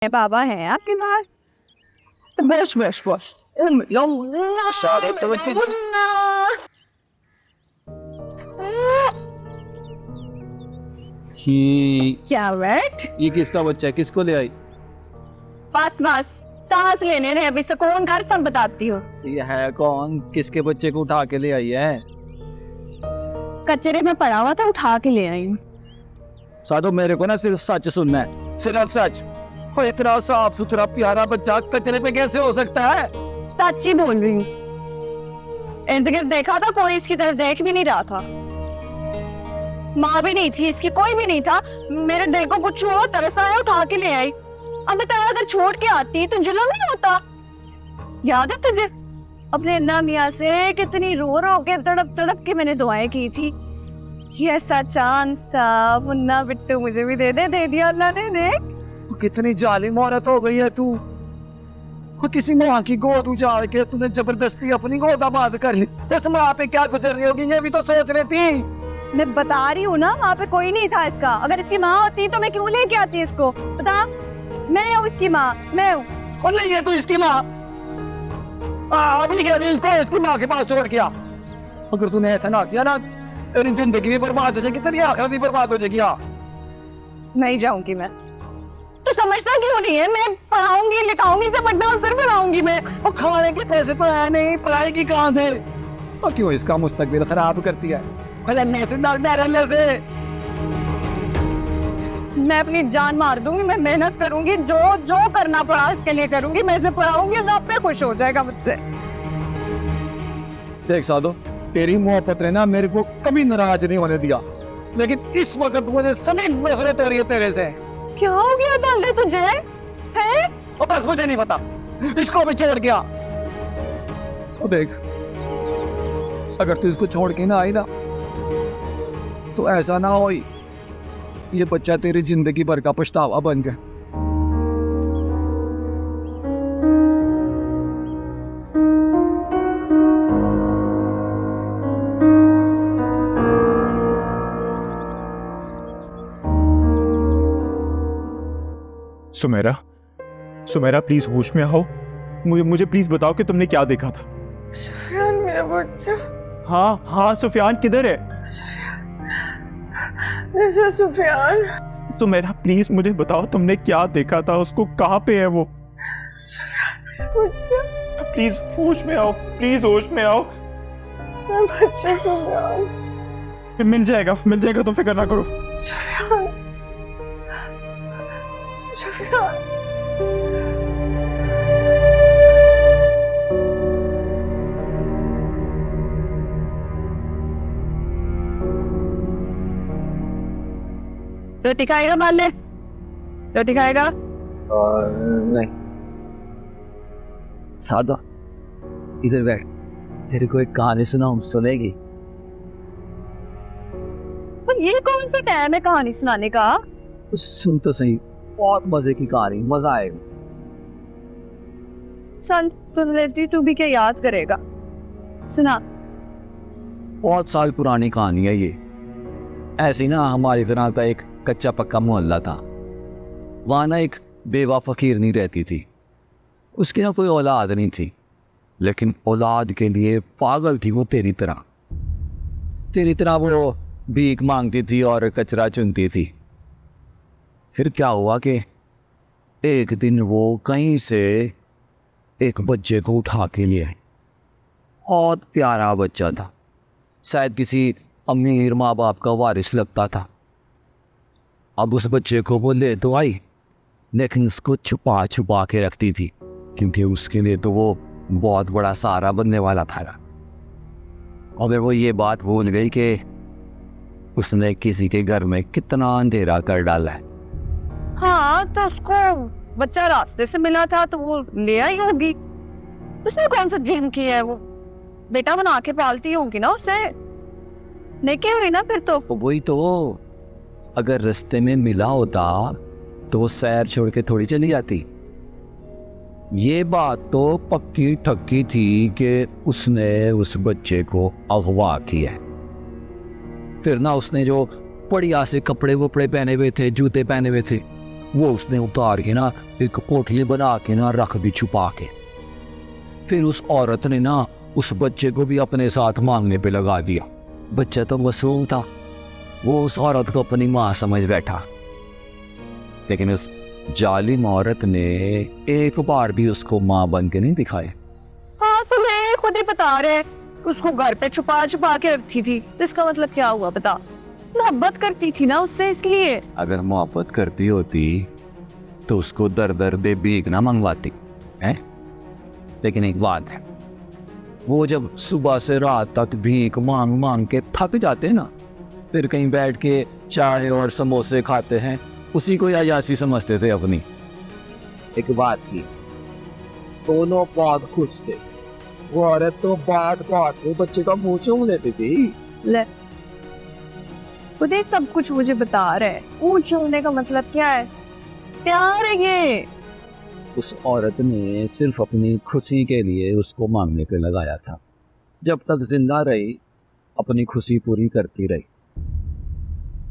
बाबा हैं आपके पास? बस बस बस सारे तो क्या बैठ? ये किसका बच्चा है? किसको ले आई? बस बस सांस लेने ने अभी सुकून कर, सब बताती हूँ। ये है कौन? किसके बच्चे को उठा के ले आई है? कचरे में पड़ा हुआ था, उठा के ले आई हूँ। साधु मेरे को ना सिर्फ सच सुनना है, सिर्फ सच। और इतना साफ सुथरा प्यारा बच्चा कचरे पे कैसे हो सकता है? सच ही बोल रही हूँ। इर्द गिर्द देखा था, कोई इसकी तरफ देख भी नहीं रहा था। माँ भी नहीं थी इसकी, कोई भी नहीं था। मेरे दिल को कुछ हुआ, तरस आया, उठा के ले आई। अब बता, अगर छोड़ के आती तो जुल्म नहीं होता? याद है तुझे अपने अल्लाह मियाँ से कितनी रो रो के तड़प तड़प के मैंने दुआएं की थी? ये ऐसा चांद था, मुन्ना बिट्टू मुझे भी दे दिया अल्लाह ने। देख कितनी जालिम औरत हो गई है तू। किसी माँ की गोद उजाड़ के तूने जबरदस्ती अपनी गोद आबाद कर ली। इस माँ पे क्या गुजर रही होगी, ये भी तो सोच रही थी। मैं बता रही हूँ ना, वहाँ पे कोई नहीं था इसका। अगर इसकी माँ होती तो मैं क्यों लेके आती इसको? बता, मैं हूँ इसकी माँ, मैं हूँ। और नहीं है तू इसकी माँ। अभी कह रही इसको इसकी माँ के पास छोड़ किया। अगर तूने ऐसा ना किया ना, तेरी जिंदगी भी बर्बाद हो जाएगी, तेरी आखिरत भी बर्बाद हो जाएगी। नहीं जाऊंगी मैं। तू समझता क्यों नहीं है? मैं पढ़ाऊंगी लिखाऊंगी, से बड़ा अवसर बनाऊंगी मैं। और खाने के पैसे तो है नहीं, पढ़ाई की कहाँ से? और क्यों इसका मुस्तकबिल खराब करती है? से मैं अपनी जान मार दूंगी, मैं मेहनत करूंगी, जो जो करना पड़ा इसके लिए करूंगी। मैं इसे पढ़ाऊंगी, अल्लाह पे खुश हो जाएगा मुझसे। देख साधो, तेरी मोहब्बत ने ना मेरे को कभी नाराज नहीं होने दिया, लेकिन इस वक्त मुझे सभी नफरत हो रही है तेरे से। क्या हो गया डाले तुझे है? और बस मुझे नहीं पता, इसको भी छोड़ गया। तो देख, अगर तू इसको छोड़ के ना आई ना, तो ऐसा ना हो ये बच्चा तेरी जिंदगी भर का पछतावा बन जाए। सुमेरा, सुमेरा प्लीज होश में आओ। मुझे प्लीज बताओ कि तुमने क्या देखा था। सुफियान मेरा बच्चा। हाँ हाँ, सुफियान किधर है? सुफियान, सुमेरा प्लीज मुझे बताओ तुमने क्या देखा था, उसको कहाँ पे है वो? सुफियान मेरा बच्चा। प्लीज होश में आओ, प्लीज होश में आओ। मेरा बच्चा सुफियान। मिल जाएगा, तुम फिक्र ना करो। सुफियान, सुफियान। रोटी खाएगा? मान ले, रोटी खाएगा? नहीं। सादा, इधर बैठ, तेरे को एक कहानी सुनाऊं, सुनेगी? पर ये कौन सा टाइम है कहानी सुनाने का? सुन तो सही, बहुत मजे की कहानी, मजा आएगा। सुन लेती, तू भी क्या याद करेगा? सुना। बहुत साल पुरानी कहानी है ये। ऐसी ना हमारी तरह का एक कच्चा पक्का मोहल्ला था। वहाँ ना एक बेवा फकीर नहीं रहती थी। उसकी ना कोई औलाद नहीं थी, लेकिन औलाद के लिए पागल थी वो तेरी तरह वो भीख मांगती थी और कचरा चुनती थी। फिर क्या हुआ कि एक दिन वो कहीं से एक बच्चे को उठा के लिए आई। बहुत प्यारा बच्चा था, शायद किसी अमीर माँ बाप का वारिस लगता था। अब उस बच्चे को वो ले तो आई, लेकिन उसको छुपा छुपा के रखती थी, क्योंकि उसके लिए तो वो बहुत बड़ा सहारा बनने वाला था। और वो ये बात भूल गई कि उसने किसी के घर में कितना अंधेरा कर डाला है। हाँ, तो उसको बच्चा रास्ते से मिला था तो वो ले आई होगी। उसने कौन सा ड्रीम किया है? वो बेटा बना के पालती होगी ना उसे। नहीं हुई ना फिर तो। वही तो, अगर रास्ते में मिला होता तो वो शहर छोड़ के थोड़ी चली जाती। ये बात तो पक्की ठक्की थी कि उसने उस बच्चे को अगवा किया। फिर ना उसने जो बढ़िया से कपड़े वपड़े पहने हुए थे, जूते पहने हुए थे, वो उसने उतार के ना एक पोटली बना के ना रख दी छुपा के। फिर उस औरत ने ना उस बच्चे को भी अपने साथ मांगने पे लगा दिया। बच्चा तो मासूम था, वो उस औरत को अपनी माँ समझ बैठा। लेकिन उस जालिम औरत ने एक बार भी उसको माँ बन के नहीं दिखाई। हाँ तो मैं खुद ही बता रहे, उसको घर पे छुपा छुपा के रखती थी, तो इसका मतलब क्या हुआ बता? मोहब्बत करती थी ना उससे, इसलिए। अगर मोहब्बत करती होती तो उसको दर दर दे भीख ना मंगवाती है। लेकिन एक बात है, वो जब सुबह से रात तक भीख मांग मांग के थक जाते ना, फिर कहीं बैठ के चाय और समोसे खाते हैं, उसी को अयासी समझते थे अपनी। एक बात थी, दोनों बहुत खुश थे। वो औरत तो बात बात में बच्चे का मुंह चूम लेती थी। ले खुद ही सब कुछ मुझे बता रहे, मुंह चूमने का मतलब क्या है? प्यार है ये। उस औरत ने सिर्फ अपनी खुशी के लिए उसको मांगने पे लगाया था। जब तक जिंदा रही अपनी खुशी पूरी करती रही।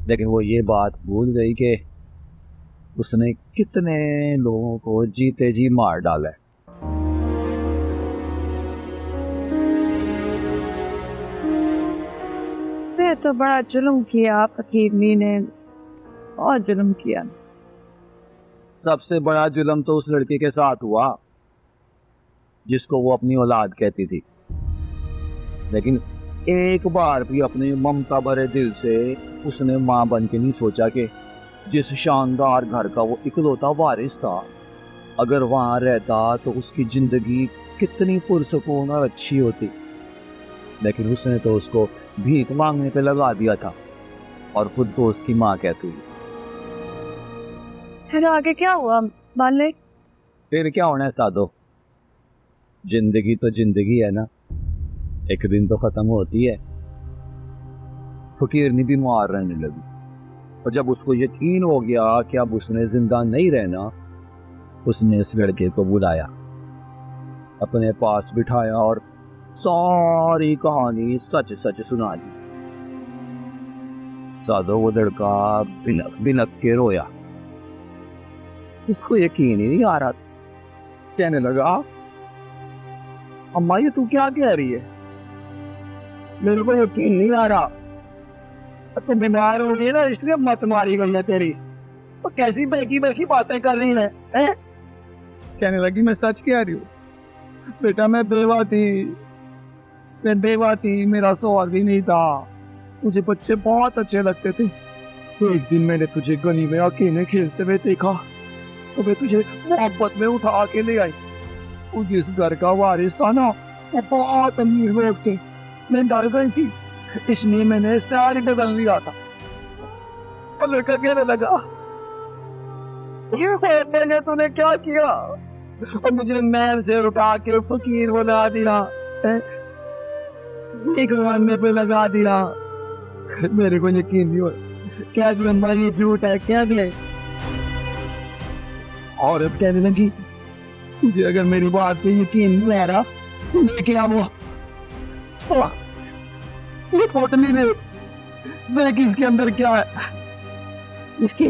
लेकिन वो ये बात भूल गई कि उसने कितने लोगों को जीते जी मार डाला है। फिर तो बड़ा जुल्म किया फकीरनी ने, बहुत जुल्म किया। सबसे बड़ा जुल्म तो उस लड़के के साथ हुआ जिसको वो अपनी औलाद कहती थी। लेकिन एक बार भी अपने ममता भरे दिल से उसने माँ बन के नहीं सोचा कि जिस शानदार घर का वो इकलौता वारिस था, अगर वहाँ रहता तो उसकी जिंदगी कितनी पुरसुकून और अच्छी होती। लेकिन उसने तो उसको भीख मांगने पे लगा दिया था और खुद को उसकी माँ कहती। फिर आगे क्या हुआ मालिक? फिर क्या होना है साधो, जिंदगी तो जिंदगी है ना, एक दिन तो खत्म होती है। फकीरनी बीमार रहने लगी और जब उसको यकीन हो गया कि अब उसने जिंदा नहीं रहना, उसने इस लड़के को बुलाया, अपने पास बिठाया और सारी कहानी सच सच सुना दी। साधो वो लड़का बिनक बिनक के रोया। उसको यकीन ही नहीं आ रहा। कहने लगा, अम्मा ये तू क्या कह रही है? मेरे को यकीन नहीं आ रहा। तो बीमार हो गई है ना, इसलिए मत मारी गई है तेरी। तो कैसी बहकी बहकी बातें कर रही है? कहने लगी, मैं सच कह रही हूँ बेटा, मैं बेवा थी, मेरा सवाल भी नहीं था। मुझे बच्चे बहुत अच्छे लगते थे। तो एक दिन मैंने तुझे गली में अकेले खेलते हुए देखा, तो मैं तुझे मोहब्बत में उठा के ले आई। तू जिस घर का वारिस था ना, वो बहुत अमीर लोग थे। मैं डर गई थी, इसलिए मैंने सारी बदल लिया था। और लड़का कहने लगा, ये मैंने तूने क्या किया? और मुझे महल से उठा के फकीर बना दिया, एक मानने पे लगा दिया। मेरे को यकीन नहीं हो, क्या ये झूठ है क्या? औरत कहने लगी, तुझे अगर मेरी बात पे यकीन नहीं आ रहा तो लेके आओ ये पोटली में, देख इसके अंदर क्या है। इसके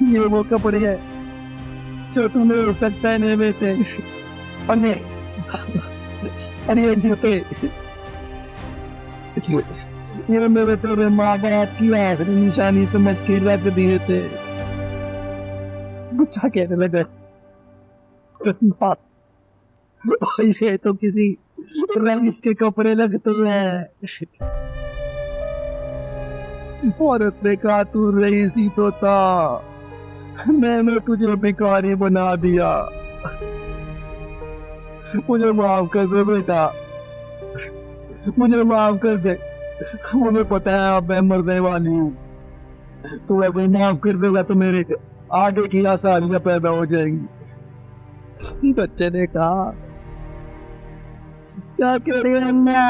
ये वो कपड़े हैं जो तुम्हें हो सकता है नहीं बेटे, और ये जूते ये मेरे तेरे माँ बाप की आखिरी निशानी समझ के रख दिए थे। बच्चा कहने लगा, ये तो किसी रईस के कपड़े लगते हैं। औरत ने कहा, तू रईस ही तो था, मैंने तुझे भिखारी बना दिया। मुझे माफ कर दे बेटा, मुझे माफ कर दे। मुझे पता है अब मैं मरने वाली हूँ, तू अगर माफ कर देगा तो मेरे आगे की आसानियां पैदा हो जाएंगी। बच्चे ने कहा, क्या कह रही है अम्मा?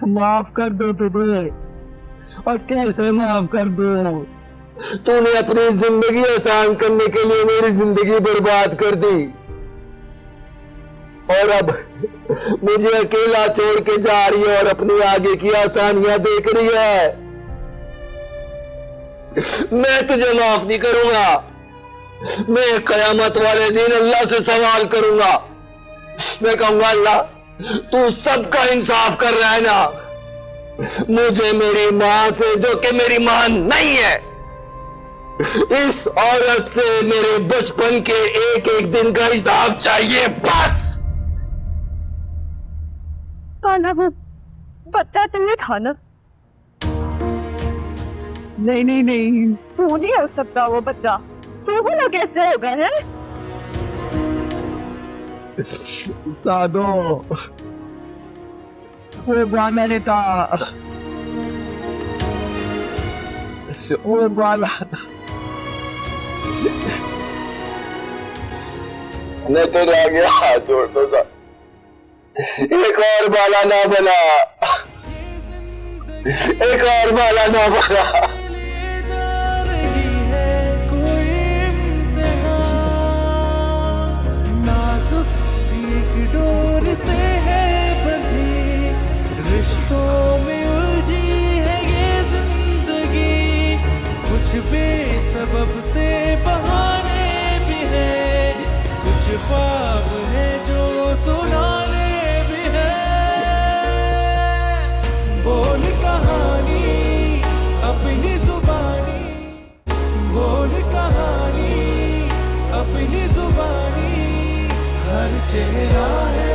माफ कर दो तुझे, और कैसे माफ कर दो? तूने अपनी जिंदगी आसान करने के लिए मेरी जिंदगी बर्बाद कर दी, और अब मुझे अकेला छोड़ के जा रही है और अपनी आगे की आसानियां देख रही है। मैं तुझे माफ नहीं करूंगा। मैं कयामत वाले दिन अल्लाह से सवाल करूंगा। मैं कहूंगा अल्लाह तू सबका इंसाफ कर रहा है ना, मुझे मेरी मां से, जो कि मेरी मां नहीं है, इस औरत से मेरे बचपन के एक एक दिन का हिसाब चाहिए बस। खाना वो बच्चा तुमने खाना नहीं नहीं नहीं, तू नहीं हो सकता वो बच्चा। तू बोला कैसे हो गए हैं? दादो वो मैंने कहा वो मैं तो रह गया हाथ जोड़ता था, एक और बाला ना बना, एक और बाला ना बना। रिश्तों में उलझी है ये जिंदगी, कुछ बेसबब से बहाने भी है, कुछ ख्वाब है जो सुनाने भी है। बोल कहानी अपनी जुबानी, बोल कहानी अपनी जुबानी, हर चेहरा है